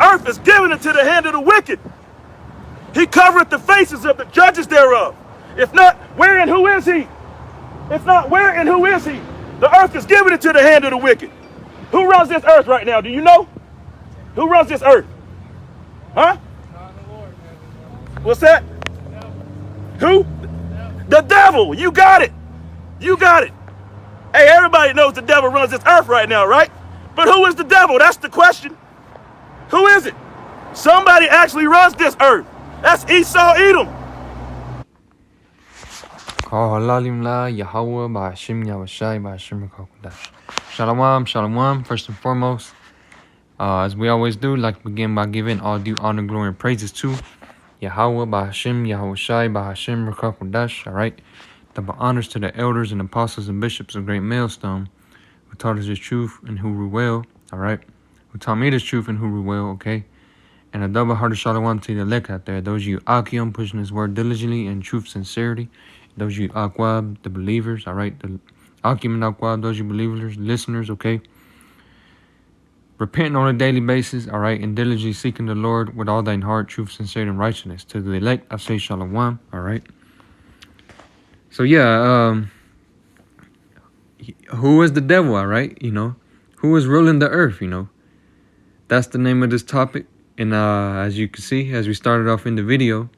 earth is given into the hand of the wicked. He covereth the faces of the judges thereof. If not, where and who is he? If not, where and who is he? The earth is given into the hand of the wicked. Who runs this earth right now? Do you know? Who runs this earth? Huh? What's that? Who? The devil. You got it. You got it. Hey, everybody knows the devil runs this earth right now, right? But who is the devil? That's the question. Who is it? Somebody actually runs this earth. That's Esau, Edom. Halalim la Yahawah BAHASHAM YAHAWAHSHI BAHASHAM QADASH. Shalom, shalom. First and foremost, as we always do, like to begin by giving all due honor, glory, and praises to Yahawah BAHASHAM YAHAWAHSHI BAHASHAM QADASH. All right. Double honors to the elders and apostles and bishops of Great Millstone, who taught us this truth and who rule well. All right. Who taught me this truth and who rule well. Okay. And a double-hearted shalom to the elect out there. Those of you Akim pushing his word diligently in truth, sincerity. Those of you Akwab, the believers, all right? The Akim and Akwab, those of you believers, listeners, okay? Repenting on a daily basis, all right? And diligently seeking the Lord with all thine heart, truth, sincerity, and righteousness. To the elect, I say shalom, all right? So, yeah, who is the devil, all right? You know, who is ruling the earth, you know? That's the name of this topic. And as you can see, as we started off in the video,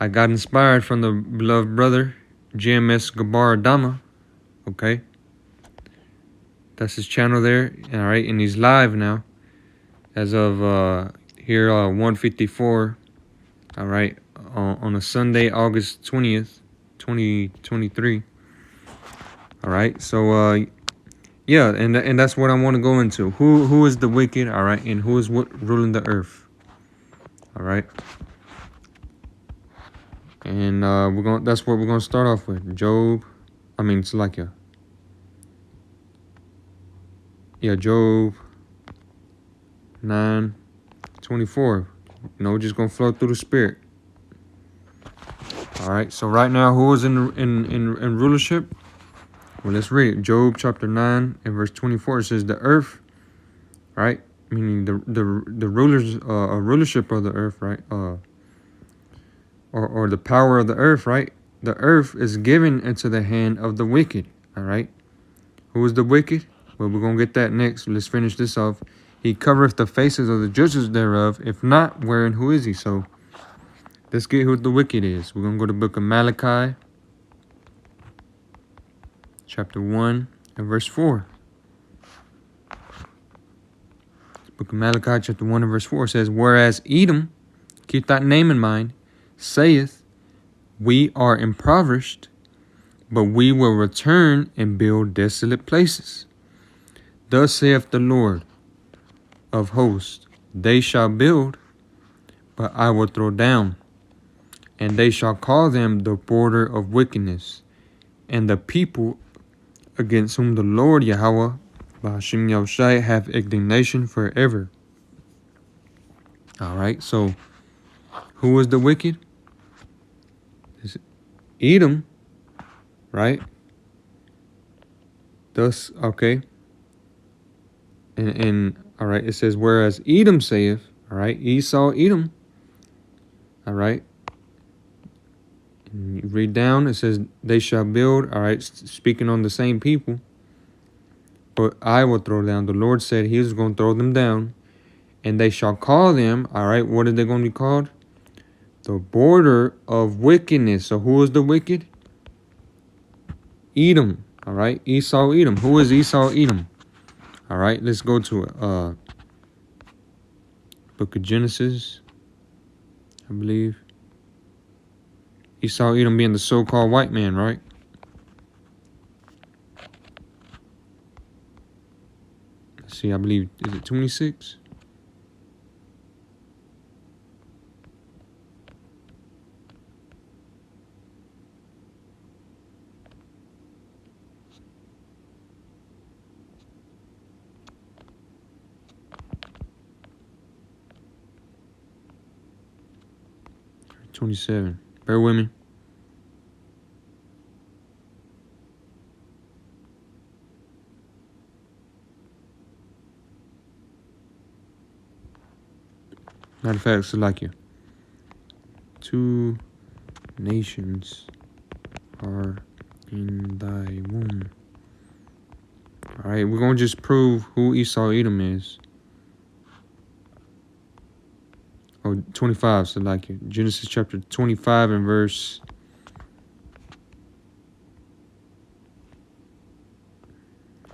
I got inspired from the beloved brother, GMS Gabar Adama, okay? That's his channel there, all right? And he's live now as of here 1:54, all right? On a Sunday, August 20th, 2023, all right? So, yeah, and that's what I want to go into. Who is the wicked, all right? And who is ruling the earth, all right? And that's what we're gonna start off with. Job, I mean it's like Job 9:24. You know, just gonna flow through the spirit. All right. So right now, who is in rulership? Well, let's read it. Job chapter 9 and verse 24. It says the earth, right? Meaning the rulers rulership of the earth, right? Or the power of the earth, right? The earth is given into the hand of the wicked, all right? Who is the wicked? Well, we're going to get that next. Let's finish this off. He covereth the faces of the judges thereof. If not, where and who is he? So let's get who the wicked is. We're going to go to the book of Malachi, chapter 1 and verse 4. Book of Malachi, chapter 1 and verse 4 says, whereas Edom, keep that name in mind, saith, we are impoverished, but we will return and build desolate places. Thus saith the Lord of hosts, they shall build, but I will throw down, and they shall call them the border of wickedness, and the people against whom the Lord Yahawah BAHASHAM YAHAWAHSHI have indignation forever. All right, so who is the wicked? It's Edom, right? Thus, okay. And all right, it says, whereas Edom saith, all right, Esau, Edom, all right. And you read down, it says, they shall build, all right, speaking on the same people, but I will throw down. The Lord said he was going to throw them down, and they shall call them, all right, what are they going to be called? The border of wickedness. So who is the wicked? Edom, all right, Esau, Edom. Who is Esau, Edom? All right, let's go to it. Book of Genesis, I believe. Esau, Edom being the so-called white man, right? Let's see, I believe, is it 26? $27. Bear with me. Matter of fact, Salakia. 2 nations are in thy womb. All right, we're going to just prove who Esau Edom is. Oh, 25, Salakia. Genesis chapter 25 and verse...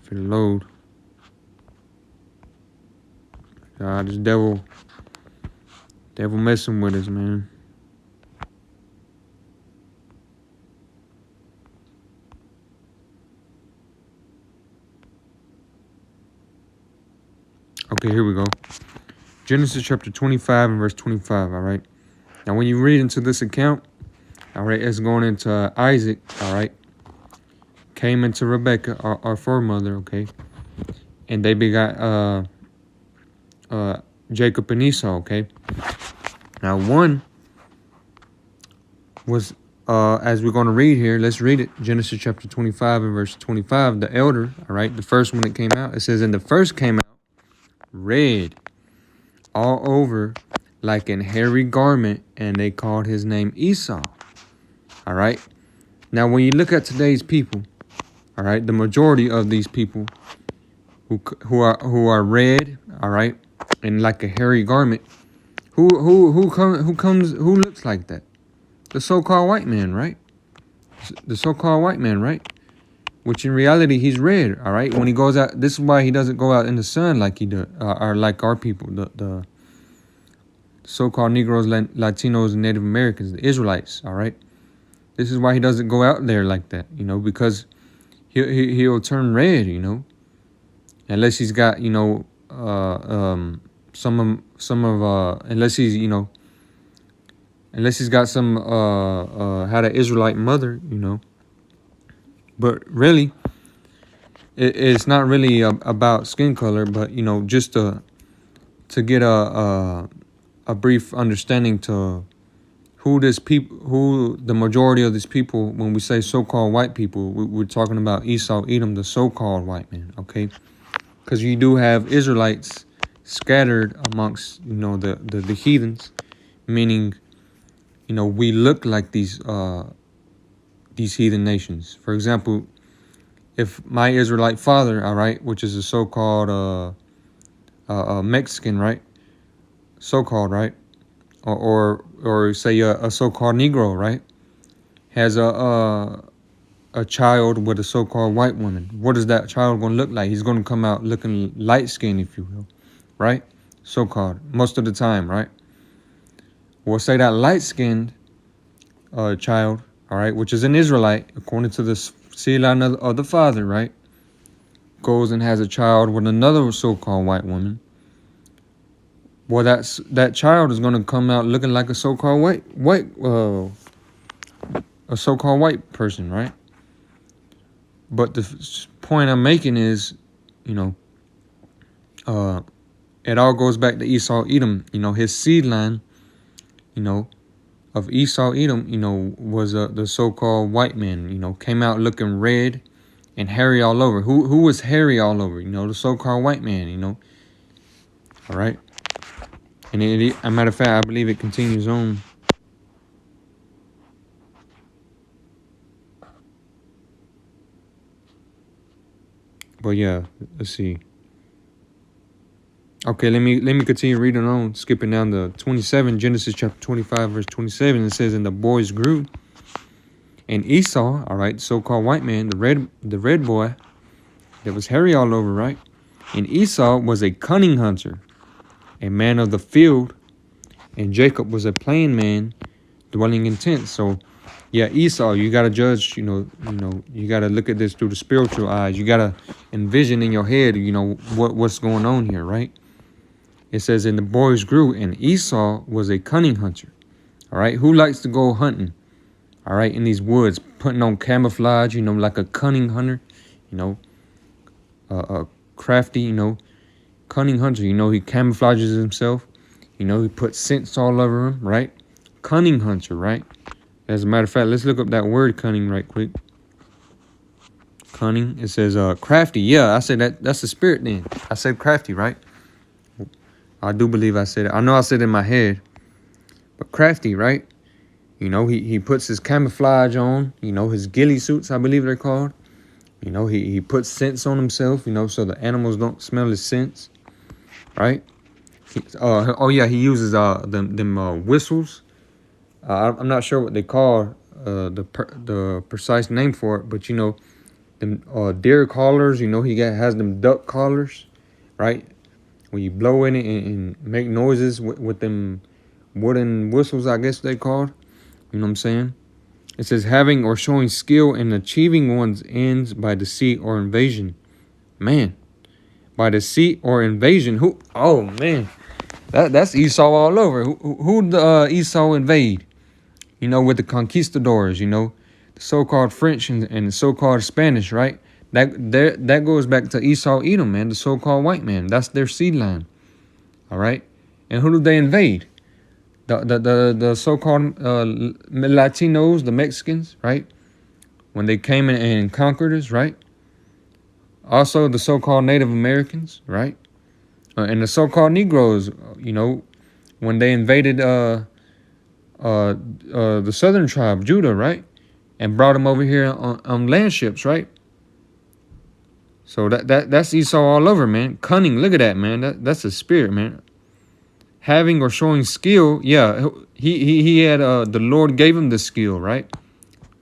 For the load. This devil messing with us, man. Okay, here we go. Genesis chapter 25 and verse 25, all right? Now, when you read into this account, all right, it's going into Isaac, all right? Came into Rebekah, our foremother, okay? And they begot Jacob and Esau, okay? Now, one was, as we're going to read here, let's read it. Genesis chapter 25 and verse 25, the elder, all right? The first one that came out, it says, and the first came out red all over like an hairy garment, and they called his name Esau. All right. Now, when you look at today's people, all right, the majority of these people who are red, all right, and like a hairy garment, who looks like that? The so-called white man, right? The so-called white man, right? Which in reality, he's red, all right? When he goes out, this is why he doesn't go out in the sun like he does, or like our people, the so-called Negroes, Latinos, and Native Americans, the Israelites, all right? This is why he doesn't go out there like that, you know, because he'll turn red, you know, unless he's got, you know, unless he's, you know, unless he's got some, had an Israelite mother, you know. But really, it's not really about skin color, but, you know, just to get a brief understanding to who the majority of these people, when we say so-called white people, we're talking about Esau, Edom, the so-called white man, okay? Because you do have Israelites scattered amongst, you know, the heathens, meaning, you know, we look like these heathen nations. For example, if my Israelite father, all right, which is a so-called Mexican, right? So-called, right? Or say a so-called Negro, right? Has a child with a so-called white woman. What is that child going to look like? He's going to come out looking light-skinned, if you will, right? So-called, most of the time, right? Well, say that light-skinned child, all right, which is an Israelite, according to the seed line of the father, right, goes and has a child with another so-called white woman. Well, that child is going to come out looking like a so-called a so-called white person, right? But the point I'm making is, you know, it all goes back to Esau, Edom. You know, his seed line, you know, of Esau, Edom, you know, was the so-called white man, you know, came out looking red and hairy all over. Who was hairy all over? You know, the so-called white man, you know. All right. And as a matter of fact, I believe it continues on. But yeah, let's see. Okay, let me continue reading on, skipping down to 27, Genesis chapter 25, verse 27. It says, and the boys grew, and Esau, all right, so-called white man, the red boy that was hairy all over, right? And Esau was a cunning hunter, a man of the field, and Jacob was a plain man, dwelling in tents. So, yeah, Esau, you gotta judge, you know, you gotta look at this through the spiritual eyes. You gotta envision in your head, you know, what's going on here, right? It says, and the boys grew, and Esau was a cunning hunter. All right, who likes to go hunting? All right, in these woods, putting on camouflage, you know, like a cunning hunter, you know, crafty, you know, cunning hunter. You know, he camouflages himself. You know, he puts scents all over him, right? Cunning hunter, right? As a matter of fact, let's look up that word cunning right quick. Cunning, it says crafty. Yeah, I said that's the spirit then. I said crafty, right? I do believe I said it. I know I said it in my head. But crafty, right? You know, he puts his camouflage on, you know, his ghillie suits, I believe they're called. You know, he puts scents on himself, you know, so the animals don't smell his scents, right? Oh yeah, he uses them whistles. I'm not sure what they call the precise name for it, but you know, them deer collars. You know, has them duck collars, right? When you blow in it and make noises with them wooden whistles, I guess they called. You know what I'm saying? It says having or showing skill in achieving one's ends by deceit or invasion. Man, by deceit or invasion. Who? Oh man, that's Esau all over. Who the Esau invade? You know, with the conquistadors. You know, the so-called French and the so-called Spanish, right? That goes back to Esau, Edom, man, the so-called white man. That's their seed line. All right, and who do they invade? The so-called Latinos, the Mexicans, right? When they came in and conquered us, right? Also the so-called Native Americans, right? And the so-called Negroes, you know, when they invaded the southern tribe, Judah, right? And brought them over here on land ships, right? So that's Esau all over, man. Cunning, look at that, man. That's a spirit, man. Having or showing skill, yeah, he had the Lord gave him the skill, right?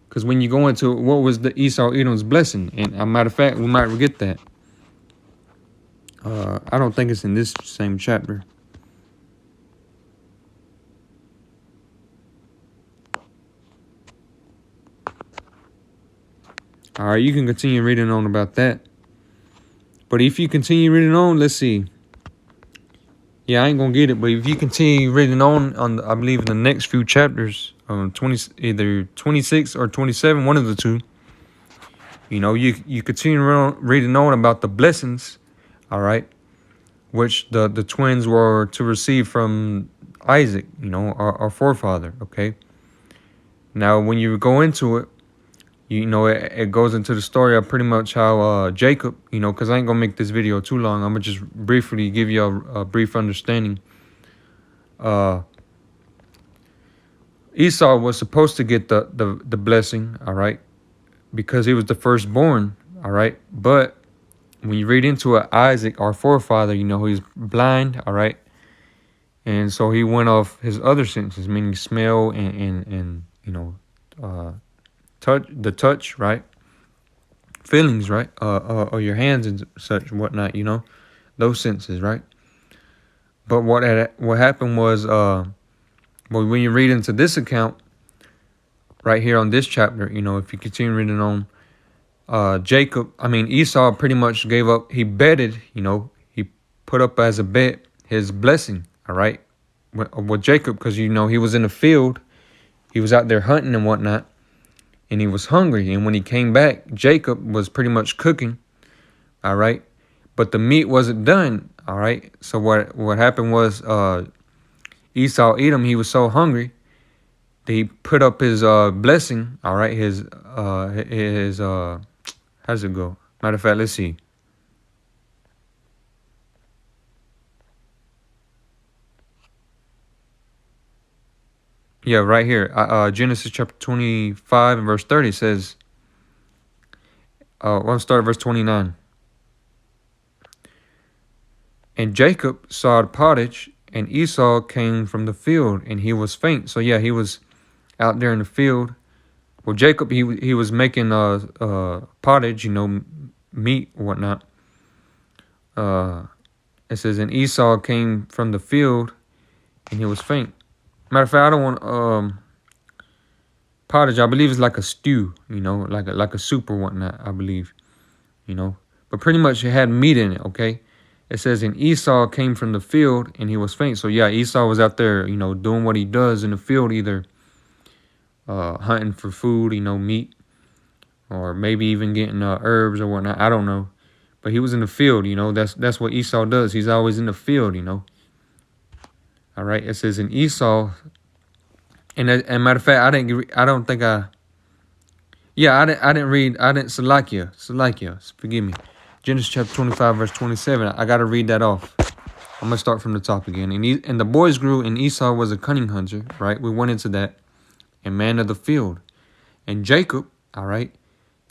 Because when you go into what was the Esau Edom's blessing, and a matter of fact, we might forget that. I don't think it's in this same chapter. All right, you can continue reading on about that. But if you continue reading on, let's see. Yeah, I ain't gonna get it, but if you continue reading on I believe in the next few chapters, either 26 or 27, one of the two. You know, you continue reading on about the blessings, all right, which the twins were to receive from Isaac, you know, our forefather, okay. Now, when you go into it, you know, it goes into the story of pretty much how Jacob, you know, because I ain't gonna make this video too long. I'm gonna just briefly give you a brief understanding. Esau was supposed to get the blessing, all right, because he was the firstborn, all right. But when you read into it, Isaac, our forefather, you know, he's blind, all right, and so he went off his other senses, meaning smell and you know, touch, right, feelings, right, or your hands and such and whatnot, you know, those senses, right. But what happened was, well, when you read into this account right here on this chapter, you know, if you continue reading on, Esau pretty much gave up. He betted, you know, he put up as a bet his blessing, all right, with Jacob, because, you know, he was in the field, he was out there hunting and whatnot, and he was hungry. And when he came back, Jacob was pretty much cooking, all right, but the meat wasn't done, all right. So what happened was, Esau, Edom, he was so hungry, he put up his blessing, all right, his how's it go? Matter of fact, let's see. Yeah, right here. Genesis chapter 25 and verse 30 says, I'll start at verse 29. And Jacob saw the pottage, and Esau came from the field, and he was faint. So yeah, he was out there in the field. Well, Jacob, he was making pottage, you know, meat or whatnot. It says, and Esau came from the field, and he was faint. Matter of fact, I don't want pottage. I believe it's like a stew, you know, like a soup or whatnot. I believe, you know, but pretty much it had meat in it. Okay, it says, and Esau came from the field, and he was faint. So yeah, Esau was out there, you know, doing what he does in the field, either hunting for food, you know, meat, or maybe even getting herbs or whatnot. I don't know, but he was in the field, you know. That's what Esau does. He's always in the field, you know. All right, it says in Esau, and matter of fact, I didn't read Salakia, forgive me. Genesis chapter 25, verse 27. I got to read that off. I'm going to start from the top again. And the boys grew, and Esau was a cunning hunter, right? We went into that. And man of the field. And Jacob, all right?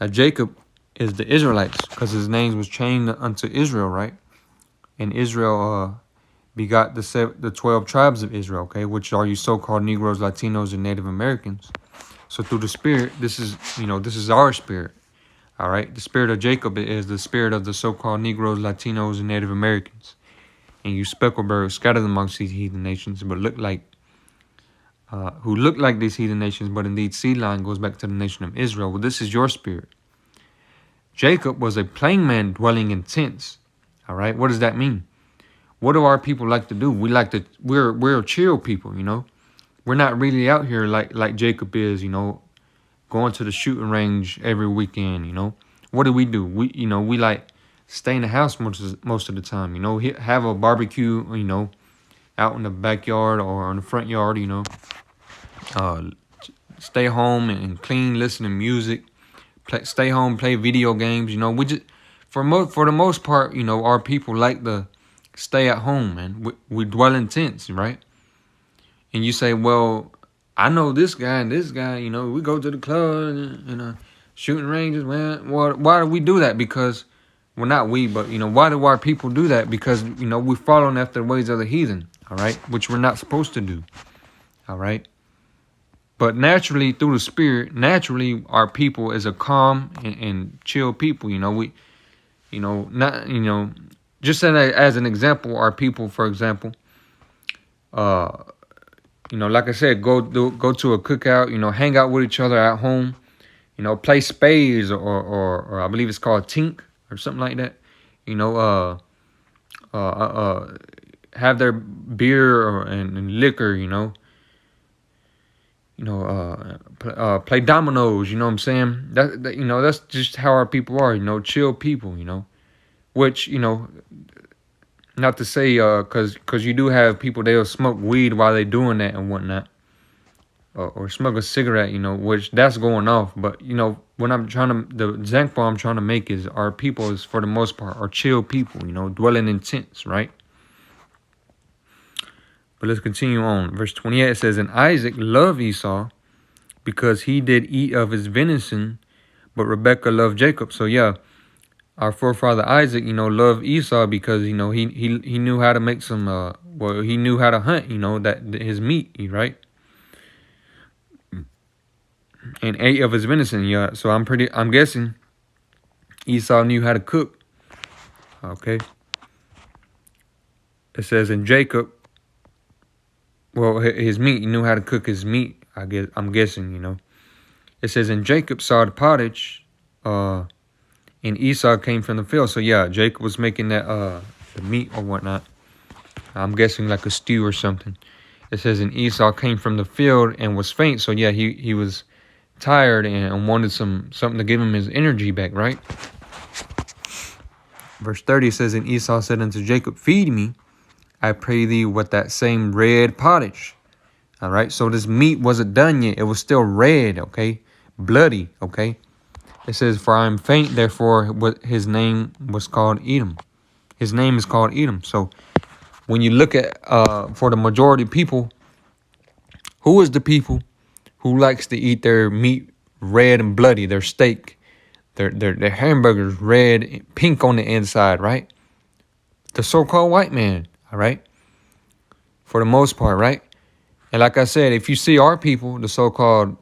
Now, Jacob is the Israelites, because his name was changed unto Israel, right? And Israel begot the 12 tribes of Israel, okay? Which are you so-called Negroes, Latinos, and Native Americans. So through the spirit, this is our spirit, all right? The spirit of Jacob is the spirit of the so-called Negroes, Latinos, and Native Americans. And you specklebirds scattered amongst these heathen nations, but who look like these heathen nations, but indeed seed line goes back to the nation of Israel. Well, this is your spirit. Jacob was a plain man dwelling in tents, all right? What does that mean? What do our people like to do? We're chill people, you know. We're not really out here like Jacob is, you know, going to the shooting range every weekend, you know. What do? We like stay in the house most of the time, you know. Have a barbecue, you know, out in the backyard or in the front yard, you know. Stay home and clean, listen to music, stay home, play video games, you know. We just for the most part, you know, our people like to stay at home, man. We dwell in tents, right? And you say, well, I know this guy and this guy, you know, we go to the club and shooting ranges, man. Well, why do we do that? Because, well, not we, but, you know, why do our people do that? Because, you know, we're following after the ways of the heathen, all right? Which we're not supposed to do, all right? But naturally, through the spirit, naturally, our people is a calm and chill people, you know. Just as an example, our people, for example, you know, like I said, go to a cookout, you know, hang out with each other at home, you know, play spades or I believe it's called tink or something like that, you know, have their beer and liquor, you know, play dominoes, you know what I'm saying? That you know, that's just how our people are, you know, chill people, you know, which, you know, not to say, cause you do have people, they'll smoke weed while they doing that and whatnot, or smoke a cigarette, you know, which that's going off. But you know, the example I'm trying to make is our people is for the most part are chill people, you know, dwelling in tents, right? But let's continue on. Verse 28 it says, and Isaac loved Esau because he did eat of his venison, but Rebekah loved Jacob. So yeah. Our forefather Isaac, you know, loved Esau because, you know, he knew how to make some, he knew how to hunt, you know, his meat, right? And ate of his venison, yeah. So I'm guessing Esau knew how to cook. Okay. It says in Jacob, well, his meat, he knew how to cook his meat, I'm guessing, you know. It says, and Jacob saw the pottage, and Esau came from the field. So yeah, Jacob was making that the meat or whatnot. I'm guessing like a stew or something. It says, and Esau came from the field and was faint. So yeah, he was tired and wanted something to give him his energy back, right? Verse 30 says, and Esau said unto Jacob, feed me, I pray thee, with that same red pottage. All right, so this meat wasn't done yet. It was still red, okay? Bloody, okay? It says, for I am faint, therefore his name was called Edom. His name is called Edom. So when you look at, for the majority of people, who is the people who likes to eat their meat red and bloody, their steak, their hamburgers red, pink on the inside, right? The so-called white man, all right? For the most part, right? And like I said, if you see our people, the so-called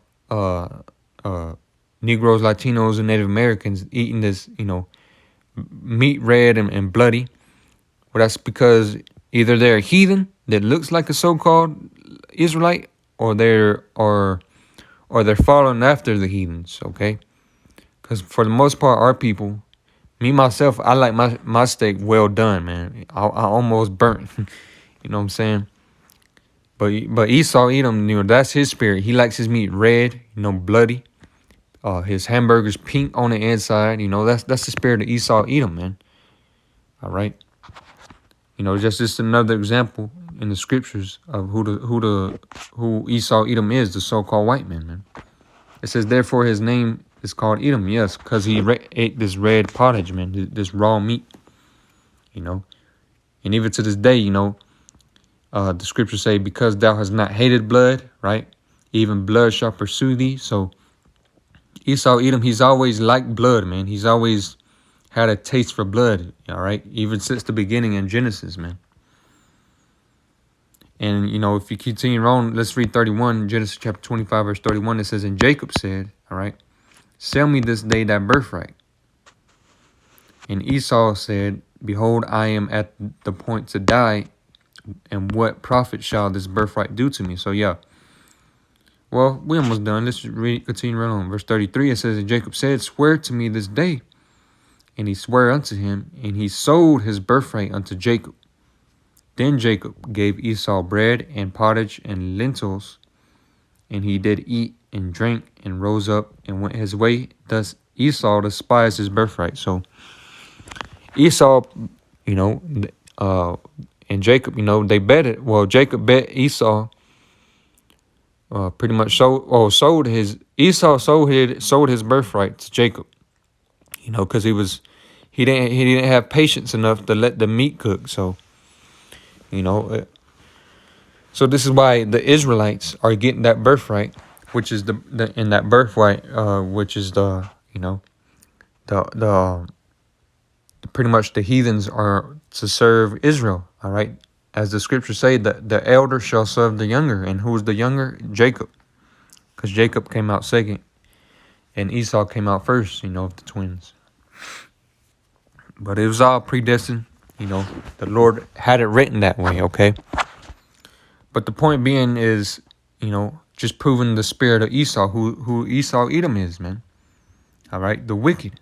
Negroes, Latinos, and Native Americans eating this, you know, meat red and bloody, well, that's because either they're a heathen that looks like a so-called Israelite, or they're following after the heathens, okay? Because for the most part, our people, me myself, I like my steak well done, man. I almost burnt, you know what I'm saying? But Esau, Edom, you know, that's his spirit. He likes his meat red, you know, bloody. His hamburgers pink on the inside. You know, that's the spirit of Esau, Edom, man. All right. You know, just another example in the scriptures of who Esau, Edom is, the so-called white man. It says, therefore his name is called Edom. Yes, because he ate this red pottage, man, this raw meat. You know, And even to this day, you know, the scriptures say, because thou hast not hated blood, right? Even blood shall pursue thee. So Esau, Edom, he's always liked blood, man. He's always had a taste for blood, all right? Even since the beginning in Genesis, man. And, you know, if you continue on, let's read 31, Genesis chapter 25, verse 31. It says, and Jacob said, all right, sell me this day thy birthright. And Esau said, behold, I am at the point to die, and what profit shall this birthright do to me? So, yeah. Well, we almost done. Let's continue right on. Verse 33, it says, and Jacob said, swear to me this day. And he sware unto him, and he sold his birthright unto Jacob. Then Jacob gave Esau bread and pottage and lentils, and he did eat and drank and rose up and went his way. Thus Esau despised his birthright. So Esau, you know, and Jacob, you know, they betted. Well, Jacob bet Esau. Pretty much sold his birthright to Jacob. You know, because he didn't have patience enough to let the meat cook. So, you know, so this is why the Israelites are getting that birthright, which is that birthright, which is the, you know, the pretty much the heathens are to serve Israel. All right. As the scriptures say, that the elder shall serve the younger. And who's the younger? Jacob. Because Jacob came out second. And Esau came out first, you know, of the twins. But it was all predestined. You know, the Lord had it written that way, okay? But the point being is, you know, just proving the spirit of Esau, who Esau Edom is, man. All right, the wicked.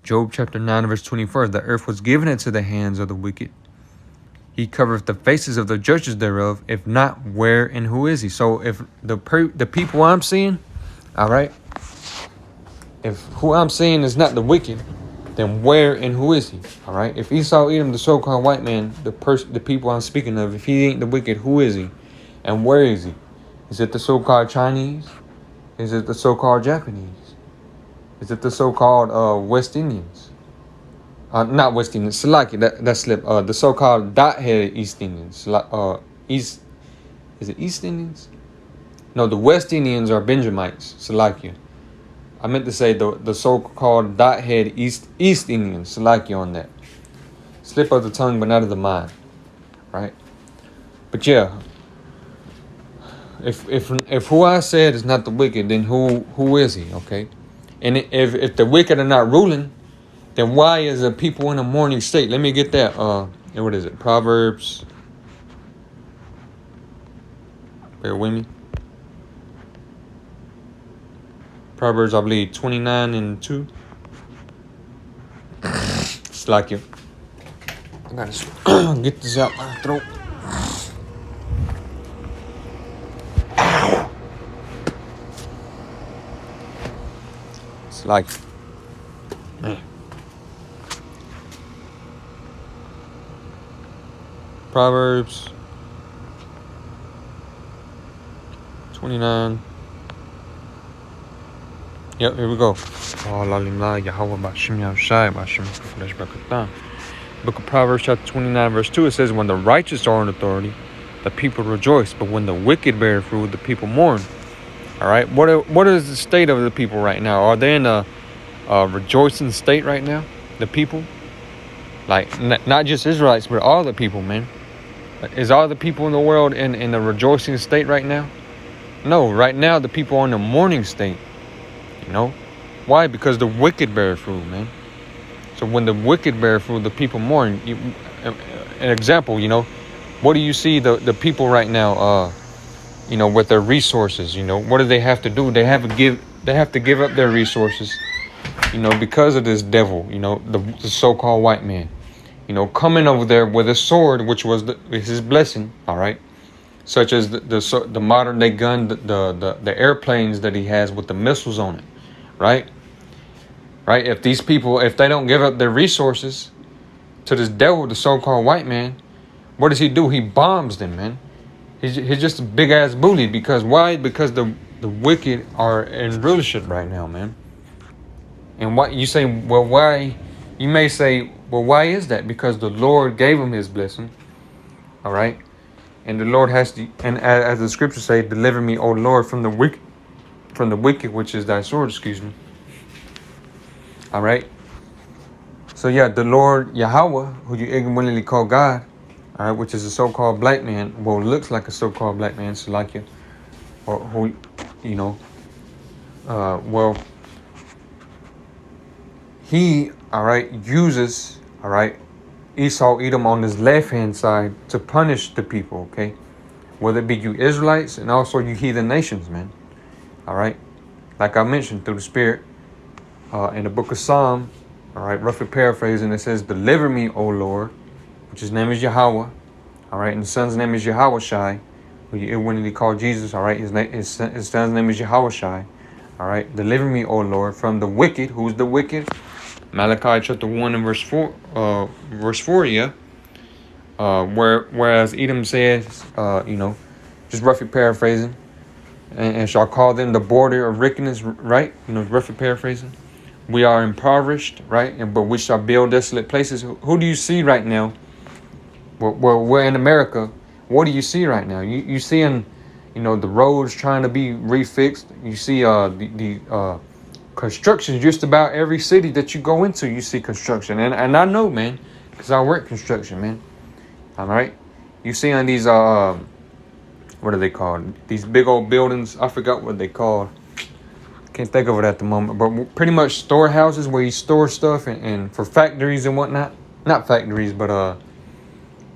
Job chapter 9, verse 24. The earth was given into the hands of the wicked. He covereth the faces of the judges thereof. If not, where and who is he? So if the people I'm seeing, all right, if who I'm seeing is not the wicked, then where and who is he? All right. If Esau Edom, the so-called white man, the people I'm speaking of, if he ain't the wicked, who is he? And where is he? Is it the so-called Chinese? Is it the so-called Japanese? Is it the so-called West Indians? Not West Indians. Salaki, that slip. The so-called dot-headed East Indians. Is it East Indians? No, the West Indians are Benjamites. Salakia. I meant to say the so-called dot-head East Indians. Salakia on that. Slip of the tongue, but not of the mind. Right? But yeah. If who I said is not the wicked, then who is he? Okay. And if the wicked are not ruling, then why is the people in a mourning state? Let me get that. What is it? Proverbs. Bear with me. Proverbs, I believe, 29 and 2. It's like you. I gotta get this out my throat. It's like, man. Proverbs 29. Yep, here we go. Book of Proverbs chapter 29 verse 2, it says, when the righteous are in authority, the people rejoice, but when the wicked bear fruit, the people mourn. All right, what is the state of the people right now? Are they in a rejoicing state right now? The people, like not just Israelites, but all the people, man. Is all the people in the world in a rejoicing state right now? No, right now the people are in a mourning state. You know, why? Because the wicked bear fruit, man. So when the wicked bear fruit, the people mourn. An example, you know, what do you see the people right now? You know, with their resources. You know, what do they have to do? They have to give up their resources. You know, because of this devil. You know, the so-called white man. You know, coming over there with a sword, which was his blessing. All right, such as the modern day gun, the airplanes that he has with the missiles on it. Right. If these people, if they don't give up their resources to this devil, the so-called white man, what does he do? He bombs them, man. He's just a big ass bully. Because why? Because the wicked are in rulership right now, man. And what you say? Well, why? You may say, Well, why is that? Because the Lord gave him his blessing. All right. And the Lord has to, and as the scriptures say, deliver me, O Lord, from the wicked, which is thy sword, excuse me. All right. So yeah, the Lord Yahweh, who you ignorantly call God, all right, which is a so-called black man, well, looks like a so-called black man, Salakia, or who, you know, well, he, all right, uses, all right, Esau, Edom on his left-hand side to punish the people, okay? Whether it be you Israelites and also you heathen nations, man. All right? Like I mentioned, through the Spirit, in the book of Psalm, all right, roughly paraphrasing, it says, deliver me, O Lord, which his name is Yahawah, all right? And the son's name is YAHAWAHSHI, who you inwardly call Jesus, all right? His son's name is YAHAWAHSHI, all right? Deliver me, O Lord, from the wicked. Who's the wicked? Malachi chapter 1 and verse 4, yeah. Whereas Edom says, you know, just roughly paraphrasing, and shall call them the border of wickedness, right? You know, roughly paraphrasing. We are impoverished, right? But we shall build desolate places. Who do you see right now? Well, we're in America. What do you see right now? You seeing, you know, the roads trying to be refixed. You see the construction. Just about every city that you go into, you see construction. And I know, man, because I work construction, man. All right. You see on these, what are they called? These big old buildings. I forgot what they called. Can't think of it at the moment. But pretty much storehouses where you store stuff and for factories and whatnot. Not factories, but,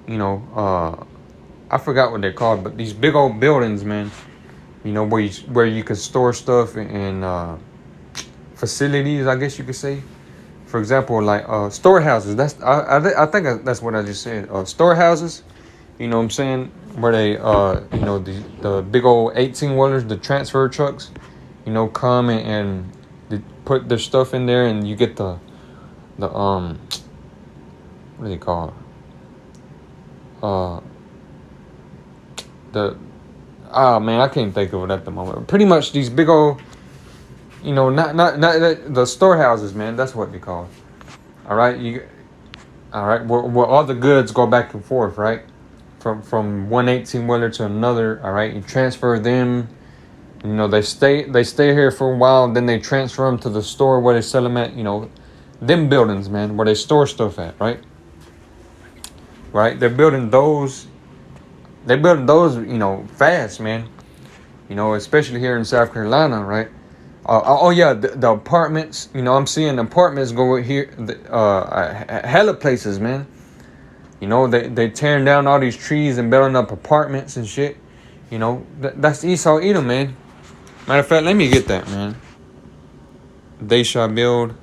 you know, I forgot what they're called. But these big old buildings, man, you know, where you can store stuff and facilities, I guess you could say. For example, like storehouses. I think that's what I just said. Storehouses, you know what I'm saying? Where they, you know, the big old 18-wheelers, the transfer trucks, you know, come and they put their stuff in there, and you get the what do they call it? Man, I can't think of it at the moment. Pretty much these big old, you know, not the storehouses, man. That's what they call it. All right, all right. Where all the goods go back and forth, right? From one 18-wheeler to another. All right, you transfer them. You know, they stay here for a while, then they transfer them to the store where they sell them at. You know, them buildings, man, where they store stuff at, right? Right. They're building those. You know, fast, man. You know, especially here in South Carolina, right? Oh yeah, the apartments. You know, I'm seeing apartments go here. Hella places, man. You know, they tearing down all these trees and building up apartments and shit. You know, that's Esau, Edom, man. Matter of fact, let me get that, man. They shall build,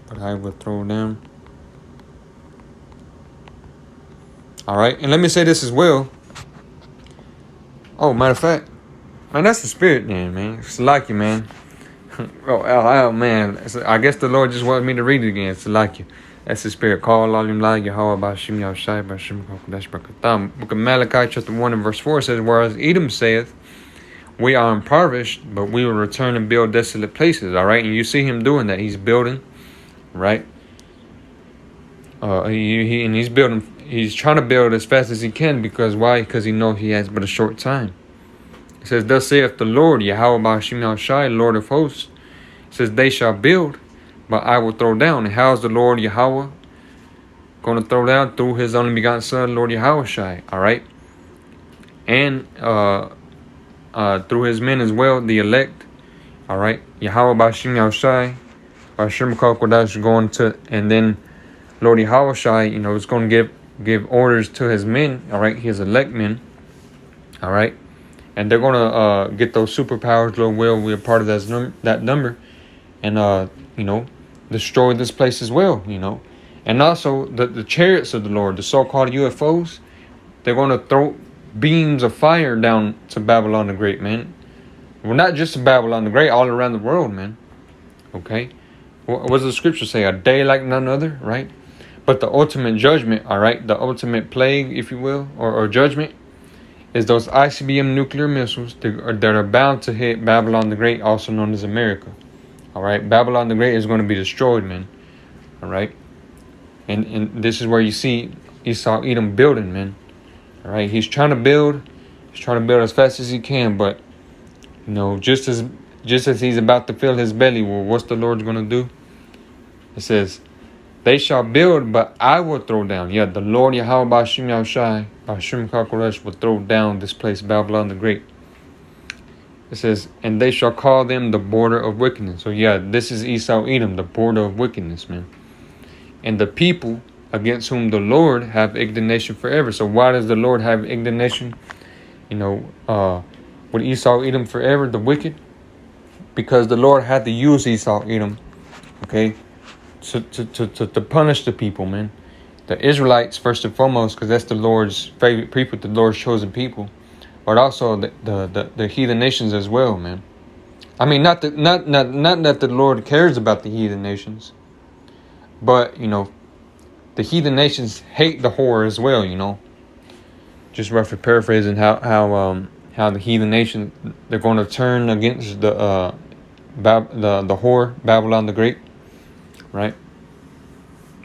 but I will throw them. All right, and let me say this as well. Oh, matter of fact, man, that's the spirit, man. It's like you, man. Oh, man. I guess the Lord just wanted me to read it again. It's like you. That's the spirit. Call all them like YAHAWAHSHI, QADASH. Book of Malachi, chapter 1 and verse 4 says, whereas Edom saith, we are impoverished, but we will return and build desolate places. All right, and you see him doing that. He's building, right? He's building. He's trying to build as fast as he can because why? Because he knows he has but a short time. It says, thus saith the Lord, YAHAWAHSHI, Lord of hosts. It says, they shall build, but I will throw down. And how is the Lord Yahweh going to throw down? Through his only begotten son, Lord YAHAWAHSHI. All right. And through his men as well, the elect. All right. YAHWAHSHI, Hashem QADASH going to, and then Lord YAHAWAHSHI, you know, is going to give orders to his men. All right. His elect men. All right. And they're going to get those superpowers, Lord will. We're part of that number. And, you know, destroy this place as well, you know. And also the chariots of the Lord, the so-called UFOs, they're going to throw beams of fire down to Babylon the Great, man. Well, not just to Babylon the Great, all around the world, man. Okay? What does the scripture say? A day like none other, right? But the ultimate judgment, all right, the ultimate plague, if you will, or judgment, is those ICBM nuclear missiles that are bound to hit Babylon the Great, also known as America. All right. Babylon the Great is going to be destroyed, man. All right. And this is where you see Esau Edom building, man. All right. He's trying to build. He's trying to build as fast as he can. But, you know, just as he's about to fill his belly, well, what's the Lord going to do? It says, they shall build, but I will throw down. Yeah, the Lord Yahawah BAHASHAM will throw down this place, Babylon the Great. It says, and they shall call them the border of wickedness. So yeah, this is Esau Edom, the border of wickedness, man. And the people against whom the Lord have indignation forever. So why does the Lord have indignation, you know, with Esau Edom forever, the wicked? Because the Lord had to use Esau Edom, okay, to punish the people, man. The Israelites, first and foremost, because that's the Lord's favorite people, the Lord's chosen people. But also the heathen nations as well, man. I mean, not that the Lord cares about the heathen nations, but you know, the heathen nations hate the whore as well. You know, just roughly paraphrasing how the heathen nation, they're going to turn against the whore Babylon the Great, right?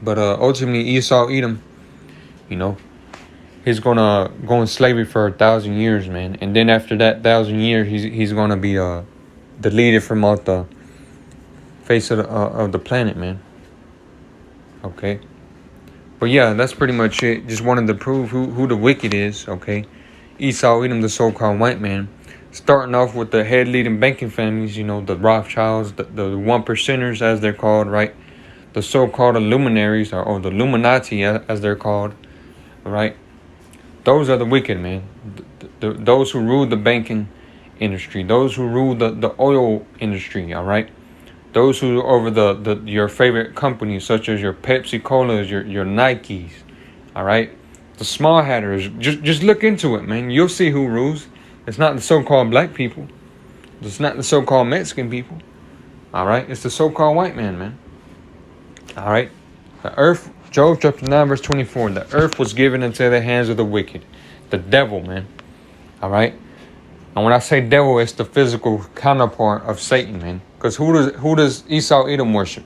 But ultimately Esau Edom, you know, he's gonna go in slavery for 1,000 years, man. And then after that 1,000 years, he's gonna be deleted from out the face of the planet, man. Okay. But yeah, that's pretty much it. Just wanted to prove who the wicked is, okay? Esau Edom, the so-called white man. Starting off with the head leading banking families, you know, the Rothschilds, the one percenters as they're called, right? The so-called luminaries, or the Illuminati as they're called, right? Those are the wicked, man. Those who rule the banking industry. Those who rule the oil industry, all right? Those who over your favorite companies, such as your Pepsi Colas, your Nikes, all right? The small hatters. Just look into it, man. You'll see who rules. It's not the so-called black people. It's not the so-called Mexican people, all right? It's the so-called white man. All right? The earth... Job chapter 9 verse 24. The earth was given into the hands of the wicked. The devil, man. All right? And when I say devil, it's the physical counterpart of Satan, man. Because who does Esau Edom worship?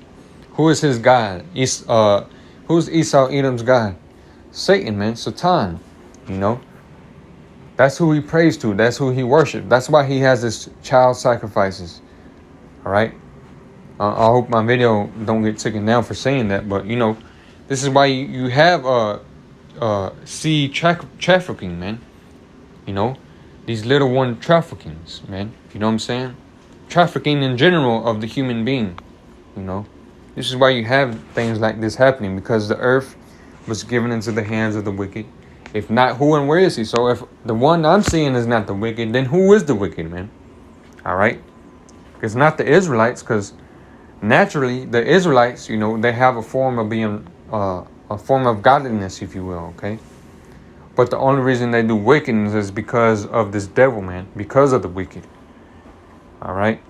Who is his God? Who's Esau Edom's God? Satan, man. Satan. You know? That's who he prays to. That's who he worships. That's why he has this child sacrifices. All right? I hope my video don't get taken down for saying that. But, you know, this is why you have seed trafficking, man. You know, these little one traffickings, man. You know what I'm saying? Trafficking in general of the human being. You know, this is why you have things like this happening, because the earth was given into the hands of the wicked. If not, who and where is he? So if the one I'm seeing is not the wicked, then who is the wicked, man? All right, it's not the Israelites, because naturally the Israelites, you know, they have a form of being a form of godliness, if you will, okay? But the only reason they do wickedness is because of this devil, man. Because of the wicked. All right?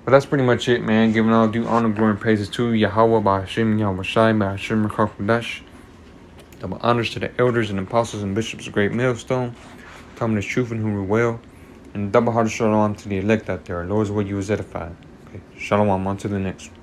But that's pretty much it, man. Giving all due honor, glory, and praises to Yahawah, BAHASHAM, YAHAWAHSHI, BAHASHAM, QADASH. Double honors to the elders and apostles and bishops of Great Millstone. Telling the truth and who rule well. And double hearted shalom to the elect out there. Lord's way you was edified. Okay, shalom. On to the next one.